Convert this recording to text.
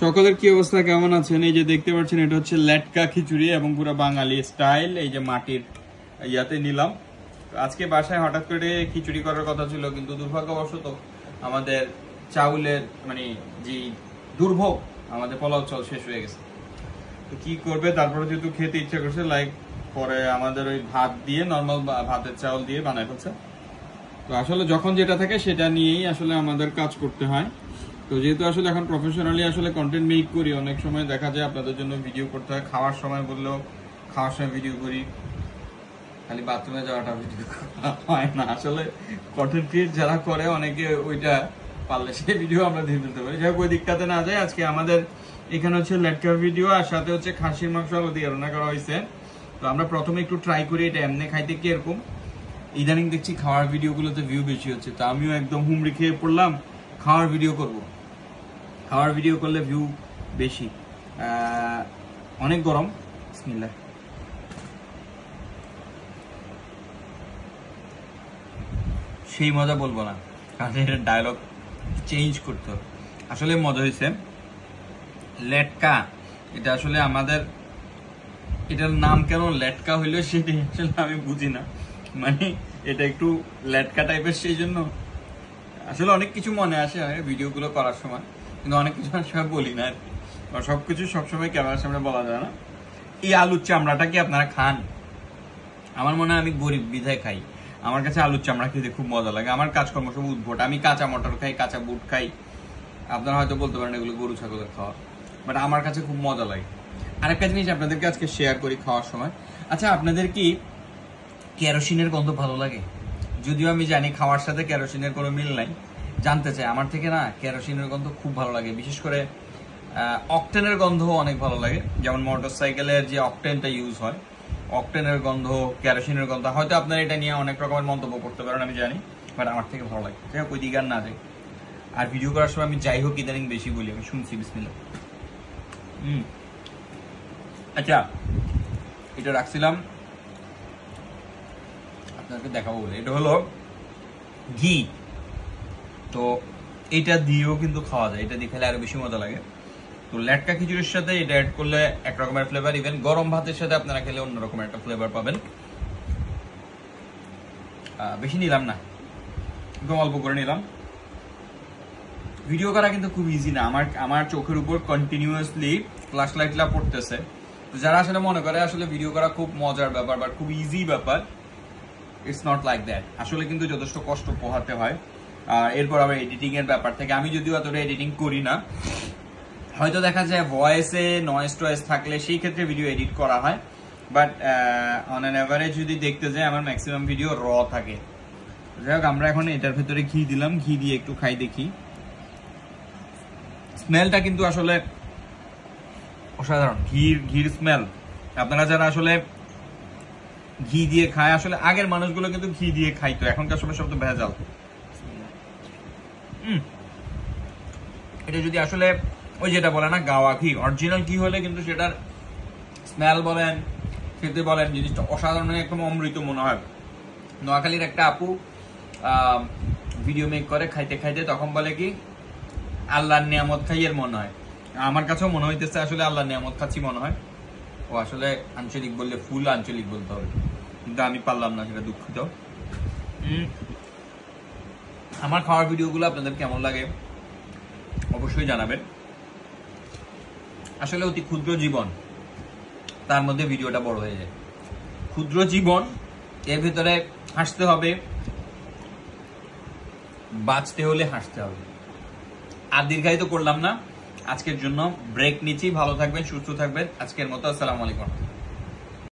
সকলের কি অবস্থা, কেমন আছেন? এই যে দেখতে পাচ্ছেন এটা হচ্ছে লেটকা খিচুড়ি এবং পুরো বাঙালি স্টাইল। এই যে মাটির ইয়াতে নিলাম। আজকে বাসায় হঠাৎ করে খিচুড়ি করার কথা ছিল, কিন্তু দুর্ভাগ্যবশত আমাদের চাউলের মানে যে দুর্ভোগ, আমাদের পোলাও চাল শেষ হয়ে গেছে। তো কি করবে, তারপরে যেহেতু খেতে ইচ্ছা করছে, লাইক পরে আমাদের ওই ভাত দিয়ে নর্মাল ভাতের চাউল দিয়ে বানাই ফেলছে। তো আসলে যখন যেটা থাকে সেটা নিয়েই আসলে আমাদের কাজ করতে হয়। তো যেহেতু আসলে এখন প্রফেশনালি আসলে কন্টেন্ট মেক করি, অনেক সময় দেখা যায় আপনাদের জন্য ভিডিও করতে হয়। খাওয়ার সময় বললেও খাওয়ার সময় ভিডিও করি, খালি বাথরুমে যাওয়াটা ভিডিও হয় না। আসলে কন্টেন্ট ক্রিয়েট যারা করে অনেকে ওইটা পারলে সেই ভিডিও আমরা দিয়ে ফেলতে পারি। যাই হোক, ওই দিকটাতে না যায়। আজকে আমাদের এখানে হচ্ছে লেটকার ভিডিও, আর সাথে হচ্ছে খাসির মাংস আলু দিয়ে রান্না করা হয়েছে। তো আমরা প্রথমে একটু ট্রাই করি এটা এমনি খাইতে কিরকম। ইদানিং দেখছি খাওয়ার ভিডিওগুলোতে ভিউ বেশি হচ্ছে, তো আমিও একদম হুমড়ি খেয়ে পড়লাম, খাওয়ার ভিডিও করব। খাওয়ার ভিডিও করলে ভিউ বেশি। অনেক গরম, বিসমিল্লাহ। সেই মজা বলবো না, কারণ এটা ডায়লগ চেঞ্জ করতে হবে। আসলে মজা হয়েছে। লেটকা, এটা আসলে আমাদের এটার নাম কেন লেটকা হইলো সেটা আসলে আমি বুঝি না। মানে এটা একটু লেটকা টাইপের, সেই জন্য আসলে অনেক কিছু মনে আসে ভিডিওগুলো করার সময়, কিন্তু অনেক কিছু সময় বলি না আর কি। সবকিছু সবসময় ক্যামেরার সামনে বলা যায় না। এই আলুর চামড়াটা কি আপনারা খান? আমার মনে হয় আমি গরিব বিধায় খাই। আমার কাছে আলুর চামড়া খেতে খুব মজা লাগে। আমার কাজকর্ম সব উদ্ভট। আমি কাঁচা মটর খাই, কাঁচা বুট খাই। আপনারা হয়তো বলতে পারেন এগুলো গরু ছাগলের খাওয়া, বাট আমার কাছে খুব মজা লাগে। আরেকটা জিনিস আপনাদেরকে আজকে শেয়ার করি খাওয়ার সময়। আচ্ছা, আপনাদের কি কেরোসিনের গন্ধ ভালো লাগে? যদিও আমি জানি খাওয়ার সাথে কেরোসিনের কোনো মিল নাই। জানতে চাই আমার থেকে না, কেরোসিনের গন্ধ খুব ভালো লাগে। বিশেষ করে অকটেনের গন্ধ অনেক ভালো লাগে। যেমন মোটর সাইকেলের যে অকটেনটা ইউজ হয়, অকটেনের গন্ধ, কেরোসিনের গন্ধ। হয়তো আপনারা এটা নিয়ে অনেক রকমের মন্তব্য করতে পারেন, আমি জানি, বাট আমার থেকে ভালো লাগে। যাই হোক, ওই দিকে আর না যাই। আর ভিডিও করার সময় আমি যাই হোক ইদানিং বেশি বলি, আমি শুনছি বিসমিল্লাহ। আচ্ছা, এটা রাখছিলাম আপনাকে দেখাবো বলে। এটা হলো ঘি। তো এটা দিয়েও কিন্তু খাওয়া যায়, এটা দিয়ে খেলে আরো বেশি মজা লাগে। তো লেটকা খিচুড়ির সাথে এটা অ্যাড করলে এক রকমের ফ্লেভার, ইভেন গরম ভাতের সাথে আপনারা খেলে অন্য রকমের একটা ফ্লেভার পাবেন। বেশি নিলাম না, একদম অল্প করে নিলাম। ভিডিও করা কিন্তু খুব ইজি না। আমার চোখের উপর কন্টিনিউয়াসলি ফ্ল্যাশ লাইটলা পড়তেছে। তো যারা আসলে মনে করে আসলে ভিডিও করা খুব মজার ব্যাপার বা খুব ইজি ব্যাপার, ইটস নট লাইক দ্যাট। আসলে কিন্তু যথেষ্ট কষ্ট পোহাতে হয়। আর এরপর আবার এডিটিং এর ব্যাপার থেকে, আমি যদিও এতটা এডিটিং করি না, হয়তো দেখা যায় ভয়েসে নয়েজ টয়েস থাকলে সেই ক্ষেত্রে ভিডিও এডিট করা হয়, বাট অন অ্যান অ্যাভারেজ যদি দেখতে যাই আমার ম্যাক্সিমাম ভিডিও র থাকে। যাই হোক, আমরা এখন এটার ভেতরে ঘি দিলাম, ঘি দিয়ে একটু খাই দেখি। স্মেলটা কিন্তু আসলে অসাধারণ, ঘির স্মেল। আপনারা যারা আসলে ঘি দিয়ে খায়, আসলে আগের মানুষগুলো কিন্তু ঘি দিয়ে খাইতো, এখনকার সময় সব তো ভেজাল। এটা যদি আসলে ওই যেটা বলে না গাওয়া ঘি, অরিজিনাল ঘি হলে কিন্তু সেটার স্মেল বলেন, খেতে বলেন, জিনিসটা অসাধারণ, একদম অমৃত মনে হয়। নোয়াখালীর একটা আপু ভিডিও মেক করে খাইতে খাইতে, তখন বলে কি আল্লাহর নিয়ামত খাইয়ের মনে হয়। আমার কাছেও মনে হইতেছে আসলে আল্লাহর নিয়ামত খাচ্ছি মনে হয়। ও আসলে আঞ্চলিক বললে ফুল আঞ্চলিক বলতে হবে, কিন্তু আমি পারলাম না, সেটা দুঃখিত। আমার খাওয়ার ভিডিওগুলো আপনাদের কেমন লাগে অবশ্যই জানাবেন। আসলে অতি ক্ষুদ্র জীবন, তার মধ্যে ভিডিওটা বড় হয়ে যায়। ক্ষুদ্র জীবন, এর ভিতরে হাসতে হবে, বাঁচতে হলে হাসতে হবে। আর দীর্ঘায়িত করলাম না, আজকের জন্য ব্রেক নিচ্ছি। ভালো থাকবেন, সুস্থ থাকবেন। আজকের মতো আসসালামু আলাইকুম।